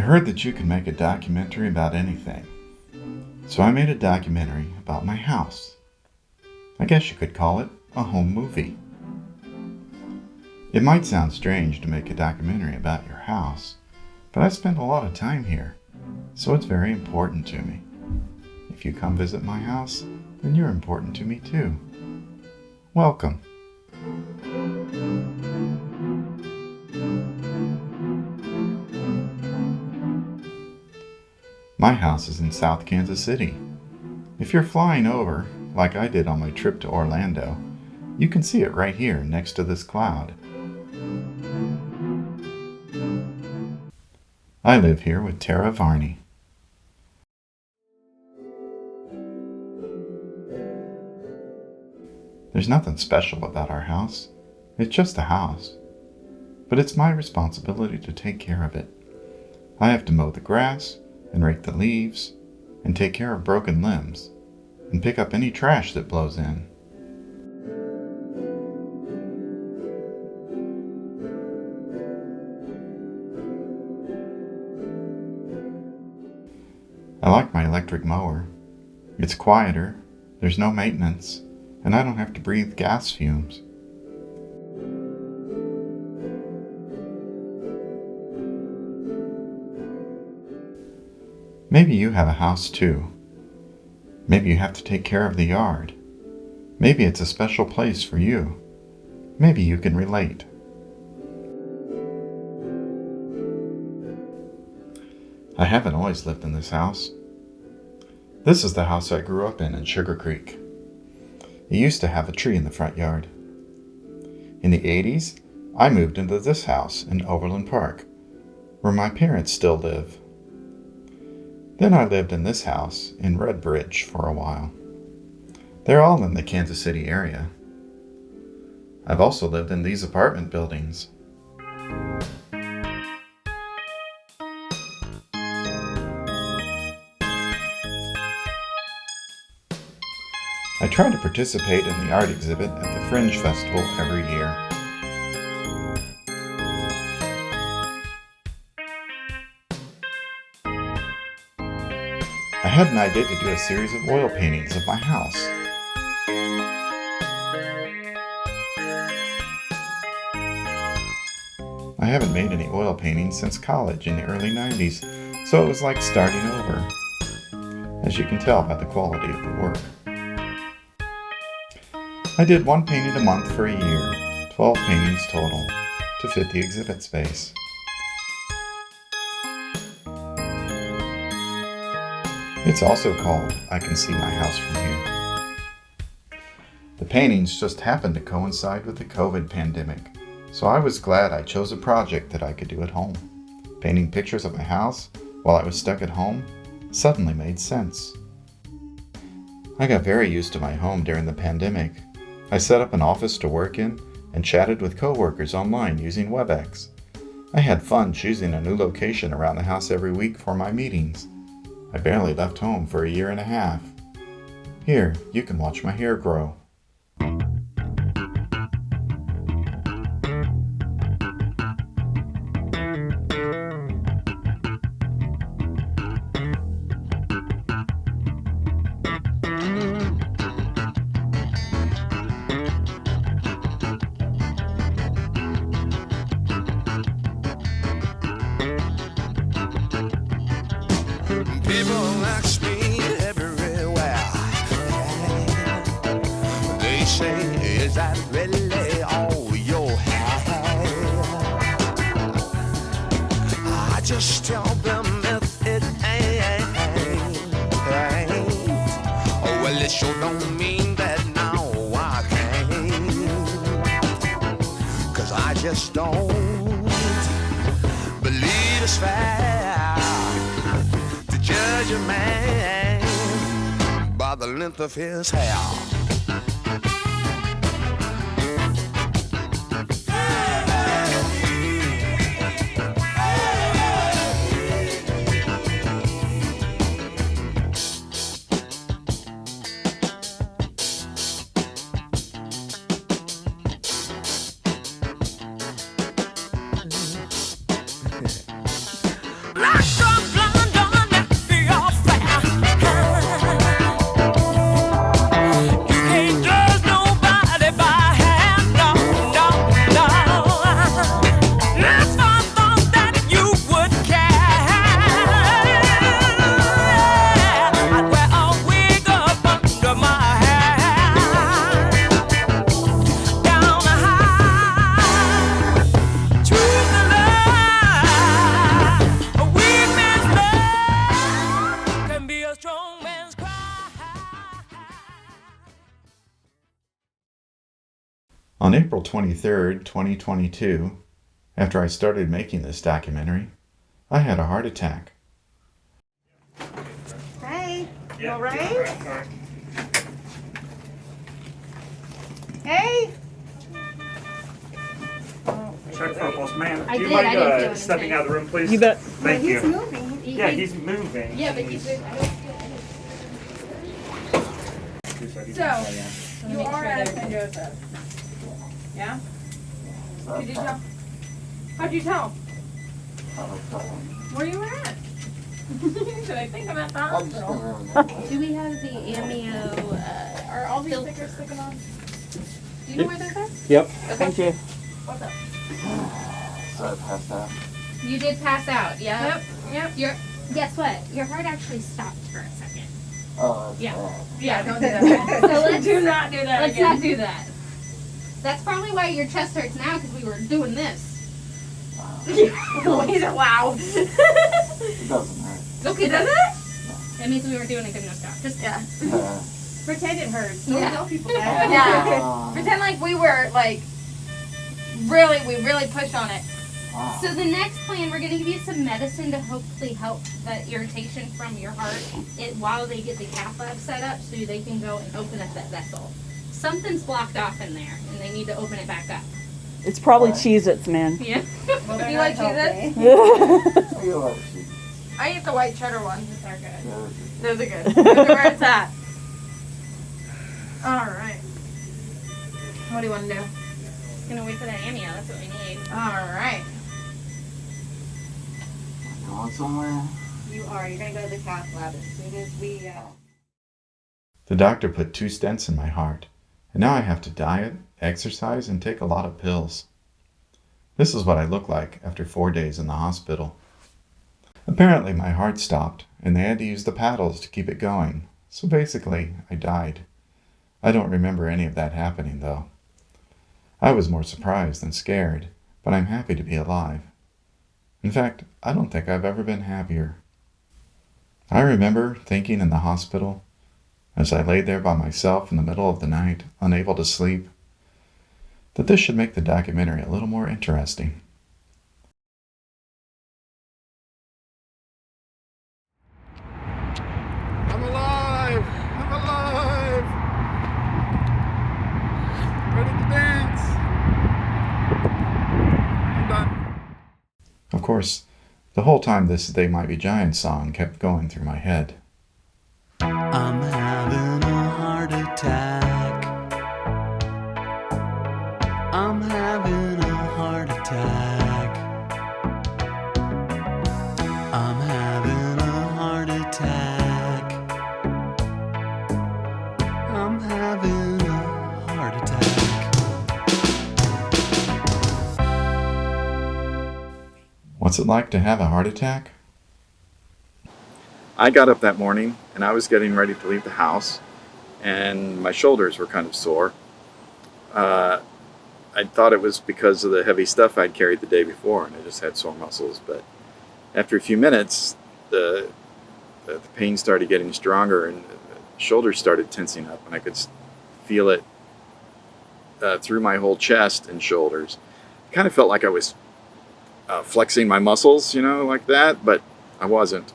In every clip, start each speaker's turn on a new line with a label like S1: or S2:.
S1: I heard that you could make a documentary about anything. So I made a documentary about my house. I guess you could call it a home movie. It might sound strange to make a documentary about your house, but I spend a lot of time here, so it's very important to me. If you come visit my house, then you're important to me too. Welcome. My house is in South Kansas City. If you're flying over, like I did on my trip to Orlando, you can see it right here next to this cloud. I live here with Tara Varney. There's nothing special about our house. It's just a house. But it's my responsibility to take care of it. I have to mow the grass, and rake the leaves, and take care of broken limbs, and pick up any trash that blows in. I like my electric mower. It's quieter, there's no maintenance, and I don't have to breathe gas fumes. Maybe you have a house too. Maybe you have to take care of the yard. Maybe it's a special place for you. Maybe you can relate. I haven't always lived in this house. This is the house I grew up in Sugar Creek. It used to have a tree in the front yard. In the 80s, I moved into this house in Overland Park, where my parents still live. Then I lived in this house in Red Bridge for a while. They're all in the Kansas City area. I've also lived in these apartment buildings. I try to participate in the art exhibit at the Fringe Festival every year. I had an idea to do a series of oil paintings of my house. I haven't made any oil paintings since college in the early 90s, so it was like starting over, as you can tell by the quality of the work. I did one painting a month for a year, 12 paintings total, to fit the exhibit space. It's also called I Can See My House From Here. The paintings just happened to coincide with the COVID pandemic, so I was glad I chose a project that I could do at home. Painting pictures of my house while I was stuck at home suddenly made sense. I got very used to my home during the pandemic. I set up an office to work in and chatted with coworkers online using WebEx. I had fun choosing a new location around the house every week for my meetings. I barely left home for a year and a half. Here, you can watch my hair grow.
S2: People ask me everywhere. They say, is that really all you have? I just tell them if it ain't. Oh, well, it sure don't mean that now I can't. 'Cause I just don't believe it's fair to judge a man by the length of his hair. Black
S1: On April 23rd, 2022, after I started making this documentary, I had a heart attack.
S3: Hey, you alright? Hey!
S4: Check for a pulse. Ma'am,
S5: I
S4: do you
S5: did, I
S4: mind
S5: didn't feel
S4: stepping
S5: anything.
S4: out of the room, please?
S6: You bet.
S4: Thank
S3: He's
S4: you.
S3: moving.
S4: Yeah, he's moving.
S5: Yeah, but he's. I don't feel anything.
S3: So, you are at St. Joseph. Yeah? Did you tell? How'd you tell? Where you at? Did I think I'm at the hospital?
S5: Do we have the amio?
S3: Are all these
S5: Filter.
S3: stickers sticking on? Do you know where they're at?
S6: Yep. Thank you.
S3: What's up?
S7: So I passed out.
S5: You did pass out. Yeah.
S3: Yep.
S5: Your guess what? Your heart actually stopped for a second.
S7: Oh, that's
S5: Yeah.
S7: bad.
S3: Yeah, don't do that.
S5: So let's
S3: do not do that
S5: Let's
S3: again.
S5: not do that. That's probably why your chest hurts now, because we were doing this.
S3: He's loud.
S7: It doesn't hurt.
S5: Okay,
S3: Does it?
S5: That means we were doing a good enough job. Just
S3: Yeah.
S7: Uh,
S3: Pretend it hurts. Don't
S5: Yeah.
S3: tell people that.
S7: Yeah.
S3: Pretend like we were like we really pushed on it.
S7: wow.
S5: So the next plan, we're going to give you some medicine to hopefully help that irritation from your heart while they get the cath lab set up so they can go and open up that vessel. Something's blocked off in there and they need to open it back up.
S6: It's probably Cheez-Its, man.
S5: Yeah.
S3: Well, do you like Cheez-Its?
S7: I get a lot of shit.
S3: I eat the white cheddar ones. They're good.
S7: Yeah,
S3: Those are good. Those are where it's at. Alright. What do you want to do?
S5: Gonna wait for that amio, that's what we need.
S3: Alright.
S7: going somewhere?
S3: You are. You're going to go to the cath lab as soon as we...
S1: The doctor put 2 stents in my heart, and now I have to diet, exercise, and take a lot of pills. This is what I look like after 4 days in the hospital. Apparently my heart stopped, and they had to use the paddles to keep it going, so basically I died. I don't remember any of that happening, though. I was more surprised than scared, but I'm happy to be alive. In fact, I don't think I've ever been happier. I remember thinking in the hospital, as I lay there by myself in the middle of the night, unable to sleep, that this should make the documentary a little more interesting.
S8: I'm alive! I'm alive! Ready to dance! I'm done.
S1: Of course, the whole time this They Might Be Giants song kept going through my head.
S9: I'm having a heart attack. I'm having a heart attack. I'm having a heart attack. I'm having a heart attack.
S1: What's it like to have a heart attack? I got up that morning and I was getting ready to leave the house and my shoulders were kind of sore. I thought it was because of the heavy stuff I'd carried the day before and I just had sore muscles, but after a few minutes the pain started getting stronger and the shoulders started tensing up and I could feel it through my whole chest and shoulders. It kind of felt like I was flexing my muscles, like that, but I wasn't.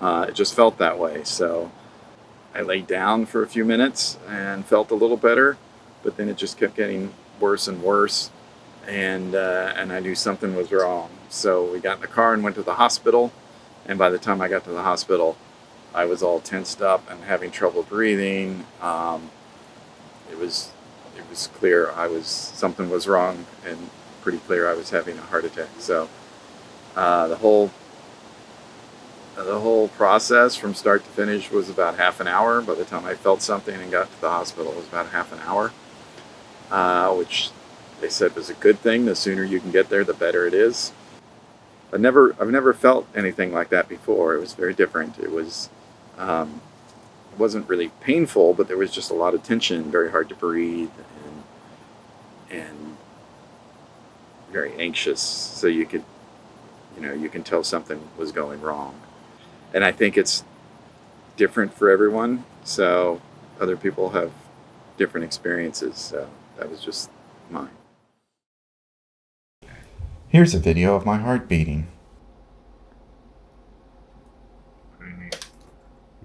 S1: It just felt that way. So I laid down for a few minutes and felt a little better, but then it just kept getting worse and worse, and I knew something was wrong. So we got in the car and went to the hospital, and by the time I got to the hospital, I was all tensed up and having trouble breathing. It was clear something was wrong, and pretty clear I was having a heart attack. So the whole process from start to finish was about half an hour. By the time I felt something and got to the hospital, it was about half an hour, which they said was a good thing. The sooner you can get there, the better it is. I've never felt anything like that before. It was very different. It wasn't really painful, but there was just a lot of tension, very hard to breathe, and very anxious. So you can tell something was going wrong. And I think it's different for everyone. So other people have different experiences. So that was just Mine. Here's a video of my heart beating.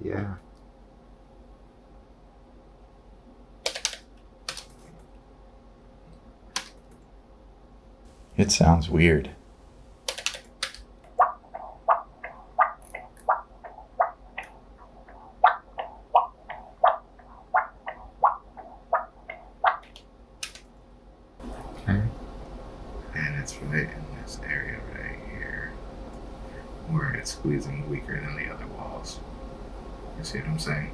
S1: Yeah. It sounds weird. Okay. And it's right in this area right here where it's squeezing weaker than the other walls. You see what I'm saying?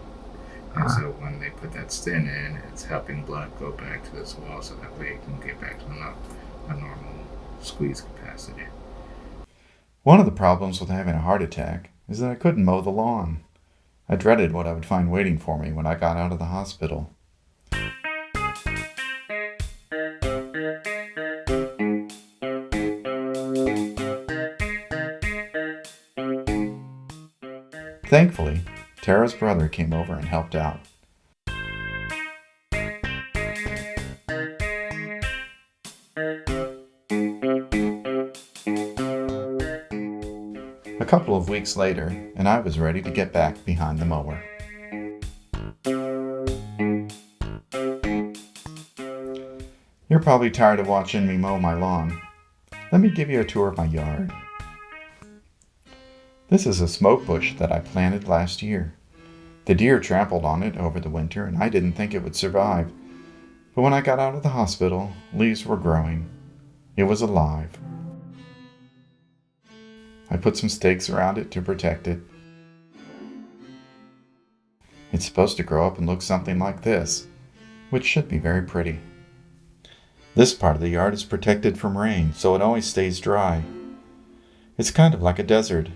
S1: And so when they put that stent in, it's helping blood go back to this wall so that way it can get back to a normal squeeze capacity. One of the problems with having a heart attack is that I couldn't mow the lawn. I dreaded what I would find waiting for me when I got out of the hospital. Thankfully, Tara's brother came over and helped out. A couple of weeks later, and I was ready to get back behind the mower. You're probably tired of watching me mow my lawn. Let me give you a tour of my yard. This is a smoke bush that I planted last year. The deer trampled on it over the winter and I didn't think it would survive. But when I got out of the hospital, leaves were growing. It was alive. I put some stakes around it to protect it. It's supposed to grow up and look something like this, which should be very pretty. This part of the yard is protected from rain, so it always stays dry. It's kind of like a desert.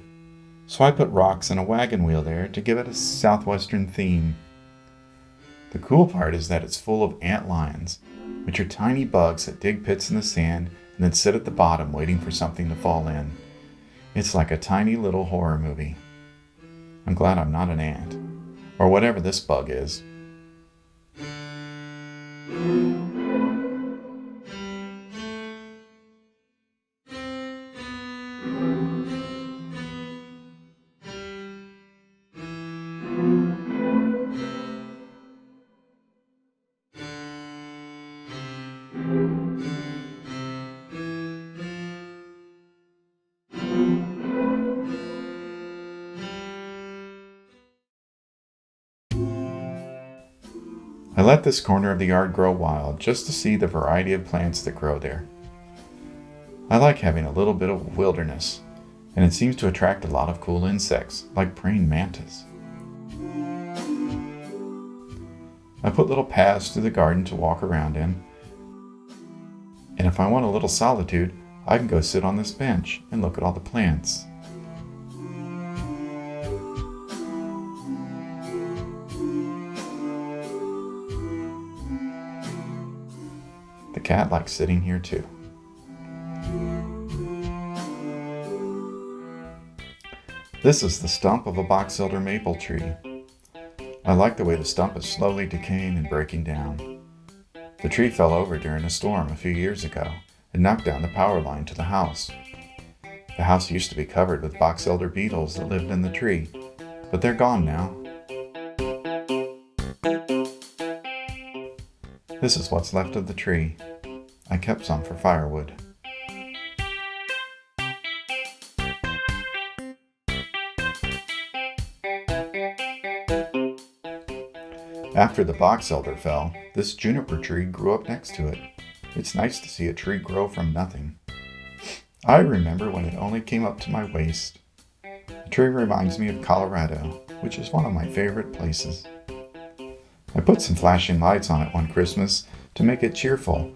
S1: So I put rocks and a wagon wheel there to give it a southwestern theme. The cool part is that it's full of ant lions, which are tiny bugs that dig pits in the sand and then sit at the bottom waiting for something to fall in. It's like a tiny little horror movie. I'm glad I'm not an ant, or whatever this bug is. I let this corner of the yard grow wild just to see the variety of plants that grow there. I like having a little bit of wilderness, and it seems to attract a lot of cool insects, like praying mantis. I put little paths through the garden to walk around in, and if I want a little solitude, I can go sit on this bench and look at all the plants. The cat likes sitting here too. This is the stump of a box elder maple tree. I like the way the stump is slowly decaying and breaking down. The tree fell over during a storm a few years ago and knocked down the power line to the house. The house used to be covered with box elder beetles that lived in the tree, but they're gone now. This is what's left of the tree. I kept some for firewood. After the box elder fell, this juniper tree grew up next to it. It's nice to see a tree grow from nothing. I remember when it only came up to my waist. The tree reminds me of Colorado, which is one of my favorite places. I put some flashing lights on it one Christmas to make it cheerful,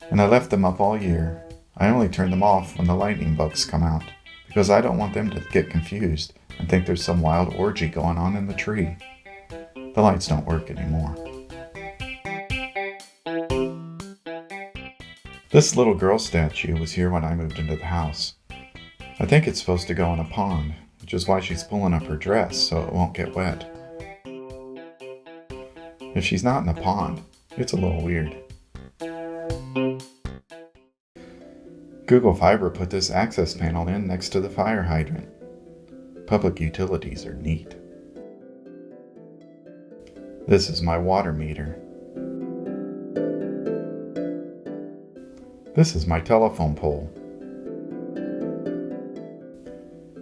S1: and I left them up all year. I only turn them off when the lightning bugs come out, because I don't want them to get confused and think there's some wild orgy going on in the tree. The lights don't work anymore. This little girl statue was here when I moved into the house. I think it's supposed to go in a pond, which is why she's pulling up her dress so it won't get wet. If she's not in a pond, it's a little weird. Google Fiber put this access panel in next to the fire hydrant. Public utilities are neat. This is my water meter. This is my telephone pole.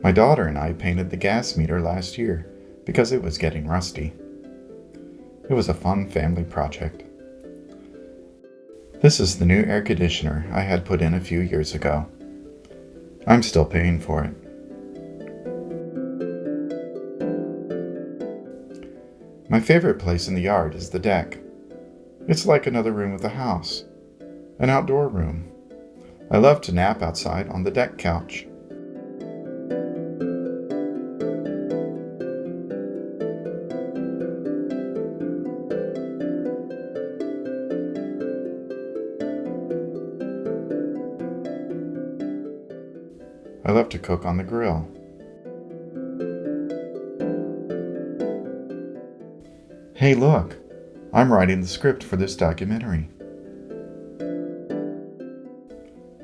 S1: My daughter and I painted the gas meter last year because it was getting rusty. It was a fun family project. This is the new air conditioner I had put in a few years ago. I'm still paying for it. My favorite place in the yard is the deck. It's like another room of the house, an outdoor room. I love to nap outside on the deck couch. I love to cook on the grill. Hey, look! I'm writing the script for this documentary.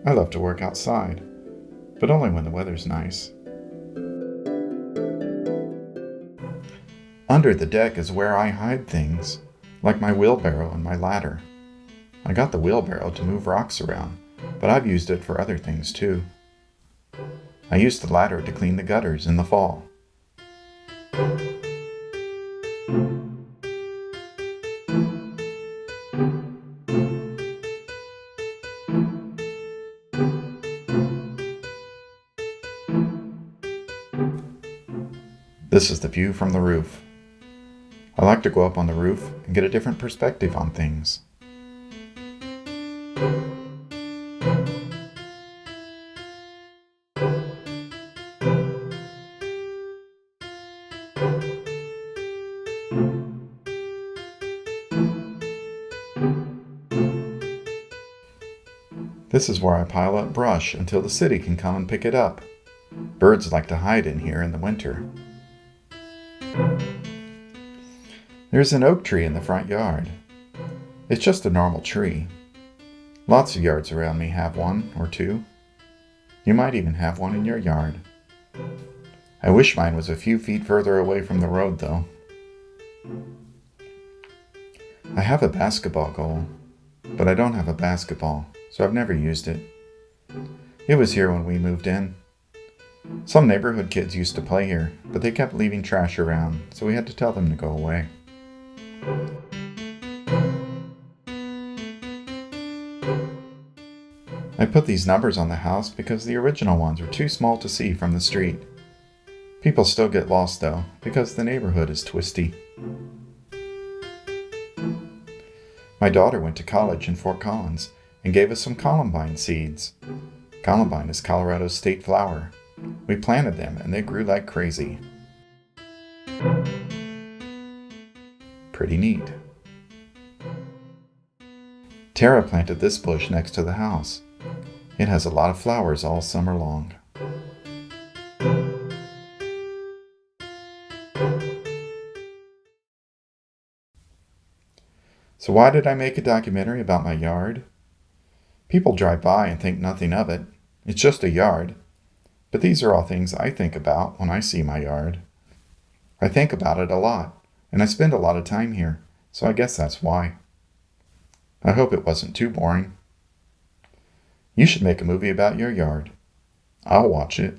S1: I love to work outside, but only when the weather's nice. Under the deck is where I hide things, like my wheelbarrow and my ladder. I got the wheelbarrow to move rocks around, but I've used it for other things too. I used the ladder to clean the gutters in the fall. This is the view from the roof. I like to go up on the roof and get a different perspective on things. This is where I pile up brush until the city can come and pick it up. Birds like to hide in here in the winter. There's an oak tree in the front yard. It's just a normal tree. Lots of yards around me have one or two. You might even have one in your yard. I wish mine was a few feet further away from the road, though. I have a basketball goal, but I don't have a basketball, so I've never used it. It was here when we moved in. Some neighborhood kids used to play here, but they kept leaving trash around, so we had to tell them to go away. I put these numbers on the house because the original ones were too small to see from the street. People still get lost though, because the neighborhood is twisty. My daughter went to college in Fort Collins and gave us some columbine seeds. Columbine is Colorado's state flower. We planted them and they grew like crazy. Pretty neat. Tara planted this bush next to the house. It has a lot of flowers all summer long. So why did I make a documentary about my yard? People drive by and think nothing of it. It's just a yard. But these are all things I think about when I see my yard. I think about it a lot, and I spend a lot of time here, so I guess that's why. I hope it wasn't too boring. You should make a movie about your yard. I'll watch it.